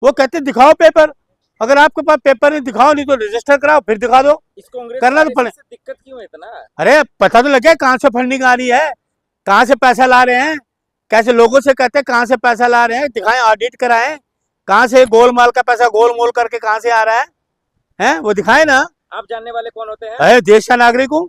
वो कहते दिखाओ पेपर, अगर आपके पास पेपर नहीं दिखाओ, नहीं तो रजिस्टर कराओ फिर दिखा दो। इस कांग्रेस करना तो पड़े। से दिक्कत क्यों है इतना? अरे पता तो लगे कहाँ से फंडिंग आ रही है, कहाँ से पैसा ला रहे हैं, कैसे लोगों से कहते हैं कहाँ से पैसा ला रहे हैं, दिखाएं, ऑडिट कराएं, कहाँ से गोलमाल का पैसा गोलमोल करके कहाँ से आ रहा है वो दिखाए ना। आप जानने वाले कौन होते हैं? अरे देश का नागरिक हूँ,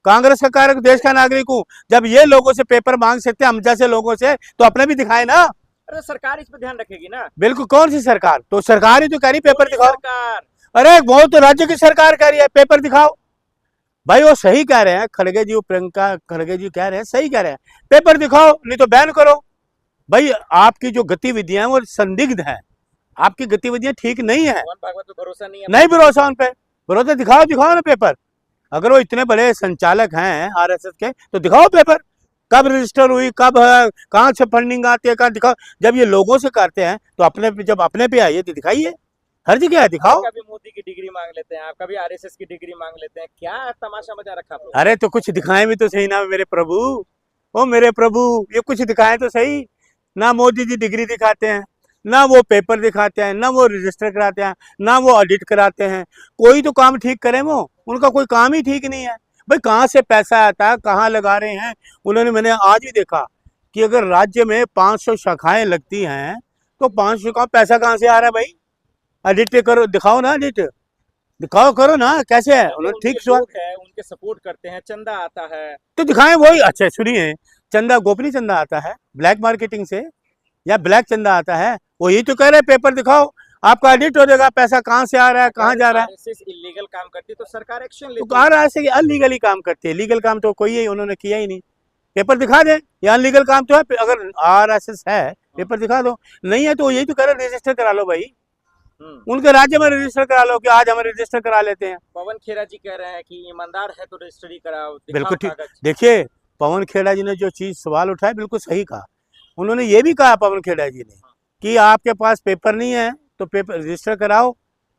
कांग्रेस का कार्य देश का नागरिक हूँ। जब ये लोगों से पेपर मांग सकते हैं हम जैसे लोगों से, तो अपने भी दिखाए ना। अरे सरकार इस पे ध्यान रखेगी ना। बिल्कुल, कौन सी सरकार? तो सरकार ही तो कह रही पेपर दिखाओ। सरकार। अरे वो तो राज्य की सरकार कह रही है पेपर दिखाओ। भाई वो सही कह रहे हैं, खड़गे जी, प्रियंका खड़गे जी कह रहे हैं, सही कह रहे हैं, पेपर दिखाओ नहीं तो बैन करो। भाई आपकी जो गतिविधियां वो संदिग्ध है, आपकी गतिविधियां ठीक नहीं है। मोहन भागवत पे भरोसा नहीं है? नहीं भरोसा उन पे, भरोसा दिखाओ, दिखाओ ना पेपर। अगर वो इतने बड़े संचालक हैं आरएसएस के तो दिखाओ पेपर, कब रजिस्टर हुई, कब है, कहाँ से फंडिंग आती है, कहाँ दिखाओ। जब ये लोगों से करते हैं तो अपने पे, जब अपने पे आइए तो दिखाइए, हर जगह है दिखाओ। कभी मोदी की डिग्री मांग लेते हैं आप, कभी आरएसएस की डिग्री मांग लेते हैं, क्या तमाशा मचा रखा आप लोग? अरे तो कुछ दिखाएं भी तो सही ना मेरे प्रभु, ओ मेरे प्रभु, ये कुछ दिखाएं तो सही ना। मोदी जी डिग्री दिखाते हैं ना, वो पेपर दिखाते हैं ना, वो रजिस्टर कराते हैं ना, वो ऑडिट कराते हैं। कोई तो काम ठीक करें, वो उनका कोई काम ही ठीक नहीं है। भाई कहाँ से पैसा आता है, कहाँ लगा रहे हैं उन्होंने। मैंने आज भी देखा कि अगर राज्य में 500 शाखाएं लगती हैं तो 500 का पैसा कहाँ से आ रहा है भाई? ऑडिट करो, दिखाओ ना, ऑडिट दिखाओ, करो ना, कैसे है उन्होंने ठीक लोग है उनके सपोर्ट करते हैं, चंदा आता है तो दिखाएं। वही अच्छा सुनिए, चंदा गोपनीय चंदा आता है ब्लैक मार्केटिंग से, या ब्लैक चंदा आता है, वही तो कह रहे हैं पेपर दिखाओ, आपका ऑडिट हो जाएगा, पैसा कहाँ से आ रहा है, कहाँ जा रहा है। इलीगल काम करती तो सरकार एक्शन लेती। तो आरएसएस की अनलीगली काम करती है, लीगल काम तो कोई उन्होंने किया ही नहीं। पेपर दिखा दें, ये अनलीगल काम तो है, अगर आरएसएस है पेपर दिखा दो, नहीं है तो यही तो कह रहे रजिस्टर करा लो भाई, उनके राज्य में रजिस्टर करा लो कि आज हम रजिस्टर करा लेते हैं। पवन खेड़ा जी कह रहे हैं कि ईमानदार है तो रजिस्ट्री कराओ, बिल्कुल ठीक। देखिए पवन खेड़ा जी ने जो चीज सवाल उठाया बिल्कुल सही कहा। उन्होंने ये भी कहा पवन खेड़ा जी ने कि आपके पास पेपर नहीं है तो पेपर रजिस्टर कराओ,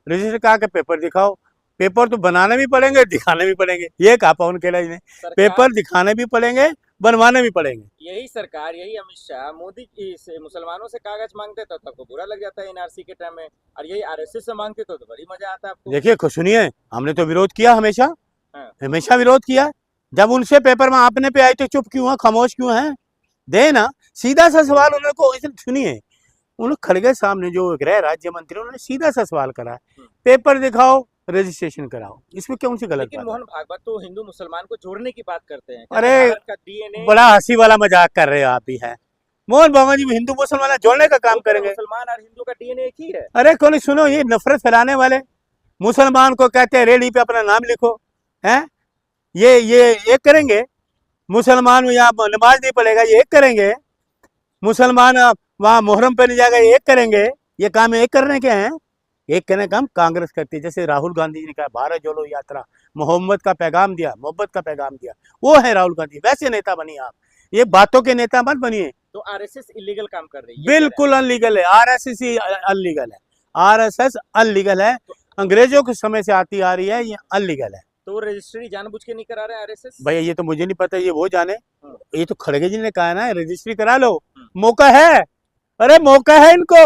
रजिस्टर करा के पेपर दिखाओ। पेपर तो बनाने भी पड़ेंगे, दिखाने भी पड़ेंगे, ये कहा पवन खेड़ा जी ने। पेपर दिखाने भी पड़ेंगे, बनवाने भी पड़ेंगे। यही सरकार, यही अमित शाह मोदी से मुसलमानों से कागज मांगते तो तब बुरा लग जाता है एनआरसी के टाइम में, और यही आरएसएस से मांगते तो बड़ी मजा आता है आपको। देखिए सुनिए, हमने तो विरोध किया हमेशा, हमेशा विरोध किया। जब उनसे पेपर में आपने पे आए तो चुप क्यों है, खामोश क्यों है? दे ना, सीधा सा सवाल उन्होंने को। सुनिए, उन्होंने खड़गे सामने जो गृह राज्य मंत्री, उन्होंने सीधा सा सवाल करा, पेपर दिखाओ, रजिस्ट्रेशन कराओ, इसमें कौन सी गलत बात? लेकिन मोहन भागवत तो हिंदू मुसलमान को जोड़ने की बात करते हैं। अरे बड़ा हंसी वाला मजाक कर रहे हो आप भी है। मोहन भागवत जी हिंदू मुसलमान जोड़ने का काम करेंगे? मुसलमान और हिंदू का डीएनए एक ही है। अरे कौन, सुनो, ये नफरत फैलाने वाले मुसलमान को कहते हैं रेडी पे अपना नाम लिखो, हैं ये करेंगे। मुसलमान यहाँ नमाज नहीं पढ़ेगा, ये एक करेंगे। मुसलमान वहाँ मुहर्रम पे नहीं जाएगा, ये एक करेंगे। ये काम एक करने के हैं, एक करने का काम कांग्रेस करती है। जैसे राहुल गांधी जी ने कहा भारत जोड़ो यात्रा, मोहम्मद का पैगाम दिया, मोहब्बत का पैगाम दिया, वो है राहुल गांधी। वैसे नेता बनिए आप, ये बातों के नेता मत बनिए। तो आरएसएस इलीगल काम कर रही है? बिल्कुल अनलीगल है, आरएसएस ही अनलीगल है, आरएसएस अनलीगल है, अंग्रेजों के समय से आती आ रही है, ये अनलीगल है। तो रजिस्ट्री जानबूझ के नहीं करा रहे आरएसएस? भैया ये तो मुझे नहीं पता, ये वो जाने। ये तो खड़गे जी ने कहा ना रजिस्ट्री करा लो, मौका है। अरे मौका है इनको।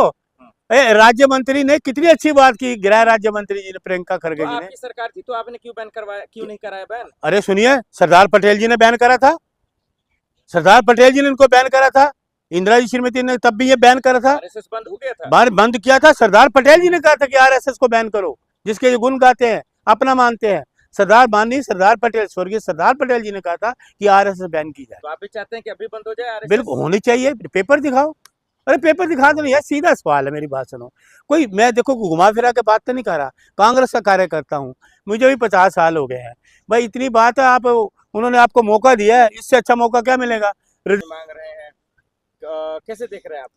राज्य मंत्री ने कितनी अच्छी बात की, गृह राज्य मंत्री जी ने, प्रियंका खड़गे जी ने। आपकी सरकार थी तो आपने क्यों बैन करवाया, क्यों नहीं कराया बैन? अरे सुनिए, सरदार पटेल जी ने बैन करा था, सरदार पटेल जी ने इनको बैन करा था, इंदिरा जी श्रीमती ने तब भी ये बैन करा था। आरएसएस बंद हो गया था, बंद किया था। सरदार पटेल जी ने कहा था कि आरएसएस को बैन करो, जिसके गुण गाते हैं, अपना मानते हैं। सरदार पटेल, स्वर्गीय सरदार पटेल जी ने कहा था कि आरएसएस बैन की जाए। तो आप भी चाहते हैं कि अभी बंद हो जाए आरएसएस? बिल्कुल होनी चाहिए, पेपर दिखाओ। अरे पेपर दिखा दो, यह सीधा सवाल है, मेरी बात सुनो। कोई, मैं देखो घुमा फिरा के बात तो नहीं कर रहा, कांग्रेस का कार्यकर्ता हूँ, मुझे भी 50 साल हो गए हैं भाई। इतनी बात है, आप उन्होंने आपको मौका दिया है, इससे अच्छा मौका क्या मिलेगा? मांग रहे हैं, कैसे देख रहे हैं आप?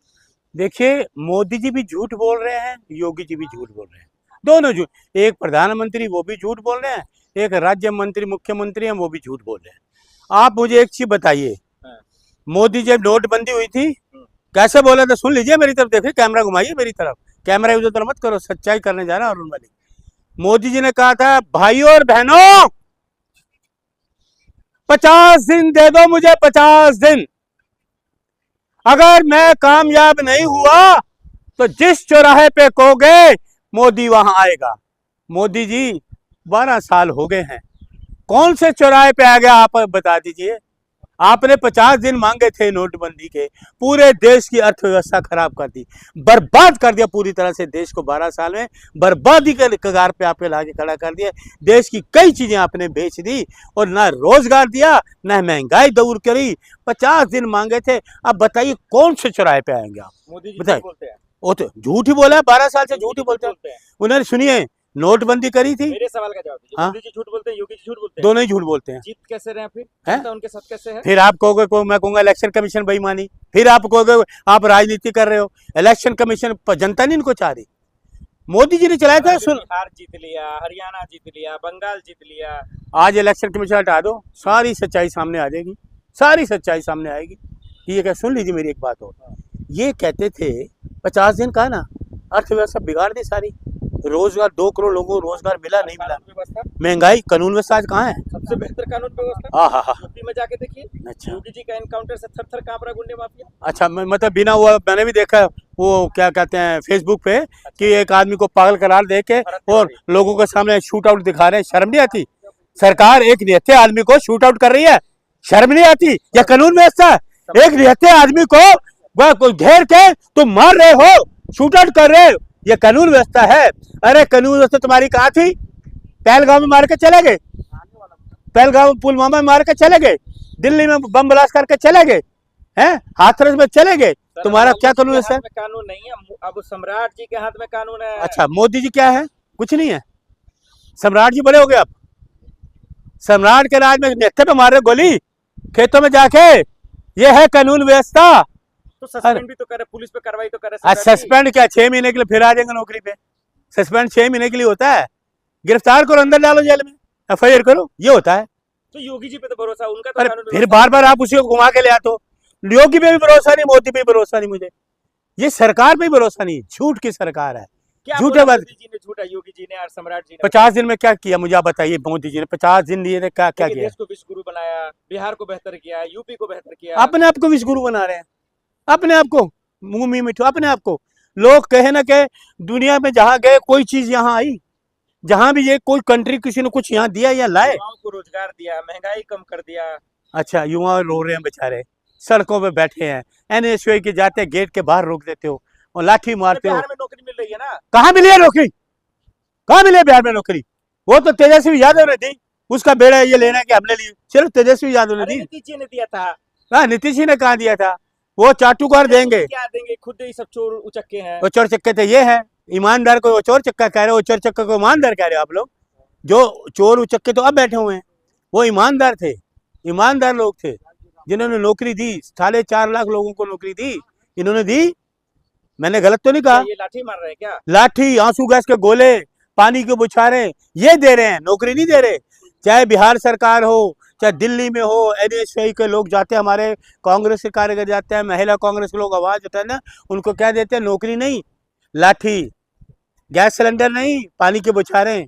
देखिए मोदी जी भी झूठ बोल रहे हैं, योगी जी भी झूठ बोल रहे हैं, दोनों झूठ। एक प्रधानमंत्री वो भी झूठ बोल रहे हैं, एक राज्य मंत्री मुख्यमंत्री हैं वो भी झूठ बोल रहे हैं। आप मुझे एक चीज बताइए, मोदी जब नोटबंदी हुई थी कैसे बोला था? सुन लीजिए, मेरी तरफ देखिए, कैमरा घुमाइए मेरी तरफ, कैमरा यूज मत करो, सच्चाई करने जा रहा है अरुण वाली। मोदी जी ने कहा था भाइयों और बहनों 50 दिन दे दो मुझे, 50 दिन, अगर मैं कामयाब नहीं हुआ तो जिस चौराहे पे कहोगे मोदी वहां आएगा। मोदी जी 12 साल हो गए हैं, कौन से चौराहे पे आ गया आप बता दीजिए। आपने 50 दिन मांगे थे नोटबंदी के, पूरे देश की अर्थव्यवस्था खराब कर दी, बर्बाद कर दिया पूरी तरह से देश को। 12 साल में बर्बादी के कगार पे आपने लाके खड़ा कर दिया। देश की कई चीजें आपने बेच दी और ना रोजगार दिया, ना महंगाई दूर करी। 50 दिन मांगे थे, अब बताइए कौन से चौराहे पे आएंगे आप? मोदी जी बताइए। झूठ बोलते हैं। वो तो झूठ ही बोला है, 12 साल से झूठ ही बोलते हैं। उन्होंने सुनिए नोटबंदी करी थी, मेरे सवाल का जवाब दीजिए। हाँ? मोदी जी झूठ बोलते हैं, योगी जी झूठ बोलते हैं, दोनों ही झूठ बोलते हैं। जीत कैसे रहे हैं फिर? हैं? जनता उनके साथ कैसे है? फिर आप कहोगे को मैं कहूंगा इलेक्शन कमीशन बेईमानी, फिर आप कहोगे आप राजनीति कर रहे हो। इलेक्शन कमीशन जनता नहीं इनको चाह रही, मोदी जी ने चलाया था। सुन, बिहार जीत लिया, हरियाणा जीत लिया, बंगाल जीत लिया। आज इलेक्शन कमीशन हटा दो, सारी सच्चाई सामने आ जाएगी, सारी सच्चाई सामने आएगी। ये क्या, सुन लीजिए मेरी एक बात और, ये कहते थे 50 दिन का ना अर्थव्यवस्था बिगाड़ दी सारी, रोजगार 2 करोड़ लोगों को रोजगार मिला नहीं मिला, कानून व्यवस्था, महंगाई, कानून व्यवस्था आज कहाँ है? सबसे बेहतर कानून व्यवस्था। हाँ। यूपी में जाके देखिए, अच्छा योगी जी का एनकाउंटर से थर-थर कांप रहा गुंडे माफिया। अच्छा, मतलब बिना हुआ मैंने भी देखा वो क्या कहते हैं फेसबुक पे कि एक आदमी को पागल करार दे के और लोगों के सामने शूट आउट दिखा रहे हैं। शर्म नहीं आती? सरकार एक निहत्थे आदमी को शूट आउट कर रही है, शर्म नहीं आती? या कानून व्यवस्था? एक निहत्थे आदमी को घेर के तुम मार रहे हो, शूट आउट कर रहे हो, ये कानून व्यवस्था है? अरे कानून व्यवस्था तुम्हारी कहाँ थी? पहलगांव में मार के चले गए, पहलगांव पुलवामा में मार के चले गए, दिल्ली में बम ब्लास्ट करके चले गए, हैं हाथरस में चले गए। तुम्हारा क्या कानून है? कानून नहीं है, अब सम्राट जी के हाथ में कानून है। अच्छा, मोदी जी क्या है? कुछ नहीं है। सम्राट जी बड़े हो गए आप, सम्राट के राज में नेता पे मार रहे गोली खेतों में जाके, ये है कानून व्यवस्था? तो सस्पेंड भी तो करे, पुलिस पे कार्रवाई तो करे। सस्पेंड क्या 6 महीने के लिए फिर आ जाएंगे नौकरी पे? सस्पेंड 6 महीने के लिए होता है, गिरफ्तार करो, अंदर डालो जेल में, FIR करो, ये होता है। तो योगी जी पे तो भरोसा उनका, तो अरे कानून फिर बार बार आप उसी को घुमा के ले आते हो। योगी पे भी भरोसा नहीं, मोदी पे भी भरोसा नहीं, मुझे ये सरकार पे भी भरोसा नहीं। झूठ की सरकार है, क्या झूठे बात। मोदी जी ने झूठा, योगी जी ने और सम्राट जी ने 50 दिन में क्या किया मुझे आप बताइए? मोदी जी ने 50 दिन लिए थे, क्या क्या किया? देश को विश्व गुरु बनाया, बिहार को बेहतर किया, यूपी को बेहतर किया। अपने आप को विश्व गुरु बना रहे हैं, अपने आप को मुंह में मिठो, अपने आप को। लोग कहे ना कहे दुनिया में जहां गए कोई चीज यहाँ आई, जहां भी ये कोई कंट्री किसी ने कुछ यहाँ दिया या लाए? युवाओं को रोजगार दिया, महंगाई कम कर दिया। अच्छा, युवा रो रहे हैं बेचारे, सड़कों पे बैठे हैं, NSY के जाते गेट के बाहर रोक देते हो और लाठी मारते हो। बिहार में नौकरी मिल रही है ना? कहाँ मिली है नौकरी? कहाँ मिली है बिहार में नौकरी? वो तो तेजस्वी यादव ने दी, उसका बेड़ा ये लेना है कि हमने ली, चलो तेजस्वी यादव ने दी। नीतीश जी ने दिया था। हाँ, नीतीश जी ने कहा दिया था? वो चाटुकार देंगे, क्या देंगे? खुद ही सब चोर उचक्के हैं। वो चोर चक्के थे, ये है ईमानदार को वो चोर चक्का कह रहे हो, चोर चक्का को ईमानदार कह रहे हो आप लोग। जो चोर उचक्के तो अब बैठे हुए हैं, वो ईमानदार थे, ईमानदार लोग थे जिन्होंने नौकरी दी। 4.5 लाख लोगों को नौकरी दी, इन्होंने दी। मैंने गलत तो नहीं कहा? ये लाठी मार रहे हैं क्या? लाठी, आंसू गैस के गोले, पानी के बुछारे, ये दे रहे हैं, नौकरी नहीं दे रहे। चाहे बिहार सरकार हो, चाहे दिल्ली में हो, NSY के लोग जाते हैं, हमारे कांग्रेस के कार्यकर्ता जाते हैं, महिला कांग्रेस के लोग आवाज होता है ना, उनको क्या देते हैं? नौकरी नहीं, लाठी, गैस सिलेंडर नहीं, पानी के बुछारे।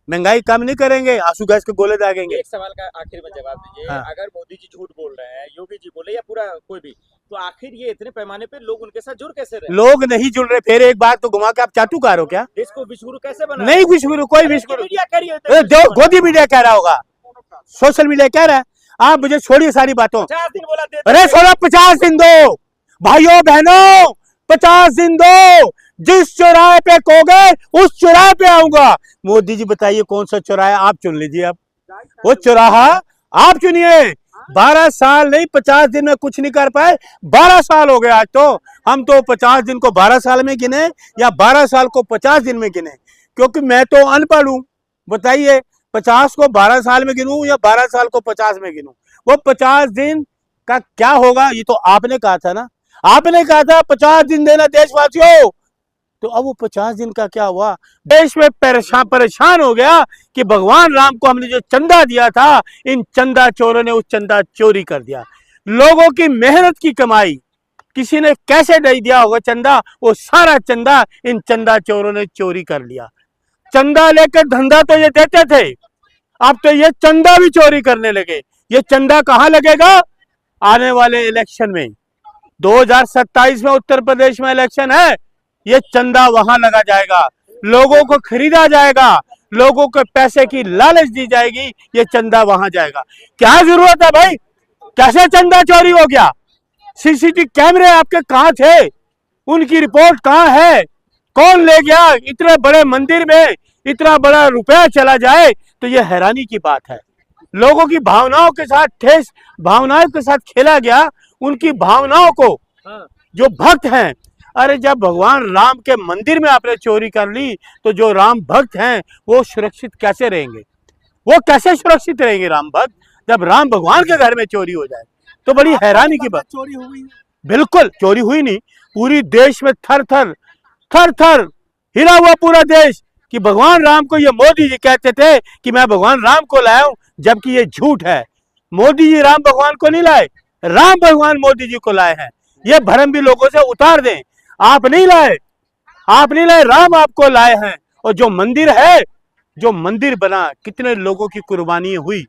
महंगाई कम नहीं करेंगे, आंसू गैस के गोले दागेंगे। एक सवाल का आखिर में जवाब दीजिए। हाँ। अगर मोदी जी झूठ बोल रहे हैं, योगी जी बोले या पूरा कोई भी, तो आखिर ये इतने पैमाने पे लोग उनके साथ जुड़ कैसे रहे? लोग नहीं जुड़ रहे। फिर एक बात तो घुमा के आप चाटुकार हो क्या? देश को विश्व गुरु कैसे बना? नहीं विश्व गुरु, कोई विश्व गुरु मीडिया कह रही है, जो गोदी मीडिया कह रहा होगा, सोशल मीडिया कह रहा है। आप मुझे छोड़िए सारी बातों। 50 दिन बोला देते। अरे 50 दिन दो भाइयों बहनों, 50 दिन दो। जिस चौराहे पे कहोगे उस चौराहे पे आऊंगा। मोदी जी बताइए कौन सा चौराहा? आप चुन लीजिए, आप वो चौराहा आप चुनिए। 12 साल नहीं, 50 दिन में कुछ नहीं कर पाए, 12 साल हो गए आज तो। हम तो 50 दिन को 12 साल में गिने या 12 साल को 50 दिन में गिने, क्योंकि मैं तो अनपढ़ हूं। बताइए 50 को 12 साल में गिनूं या 12 साल को 50 में गिनूं? वो 50 दिन का क्या होगा? ये तो आपने कहा था ना, आपने कहा था 50 दिन देना देशवासियों। तो अब वो 50 दिन का क्या हुआ? देश में परेशान हो गया कि भगवान राम को हमने जो चंदा दिया था, इन चंदा चोरों ने उस चंदा चोरी कर दिया। लोगों की मेहनत की कमाई किसी ने कैसे दे दिया होगा चंदा, वो सारा चंदा इन चंदा चोरों ने चोरी कर लिया। चंदा लेकर धंधा तो ये देते थे, अब तो ये चंदा भी चोरी करने लगे। ये चंदा कहाँ लगेगा? आने वाले इलेक्शन में। 2027 में उत्तर प्रदेश में इलेक्शन है, ये चंदा वहां लगा जाएगा, लोगों को खरीदा जाएगा, लोगों को पैसे की लालच दी जाएगी, ये चंदा वहां जाएगा। क्या जरूरत है भाई? कैसे चंदा चोरी हो गया? सीसीटीवी कैमरे आपके कहां थे? उनकी रिपोर्ट कहां है? कौन ले गया? इतने बड़े मंदिर में इतना बड़ा रुपया चला जाए तो ये हैरानी की बात है। लोगों की भावनाओं के साथ ठेस भावनाओं के साथ खेला गया, उनकी भावनाओं को। जो भक्त हैं, अरे जब भगवान राम के मंदिर में आपने चोरी कर ली तो जो राम भक्त हैं वो सुरक्षित कैसे रहेंगे? वो कैसे सुरक्षित रहेंगे राम भक्त, जब राम भगवान के घर में चोरी हो जाए? तो बड़ी हैरानी की बात। चोरी हो गई। बिल्कुल चोरी हुई नहीं, पूरी देश में थर थर हिला हुआ पूरा देश कि भगवान राम को, ये मोदी जी कहते थे कि मैं भगवान राम को लाया हूं, जबकि ये झूठ है। मोदी जी राम भगवान को नहीं लाए, राम भगवान मोदी जी को लाए हैं। ये भ्रम भी लोगों से उतार दें। आप नहीं लाए, राम आपको लाए हैं। और जो मंदिर है, जो मंदिर बना, कितने लोगों की कुर्बानी हुई।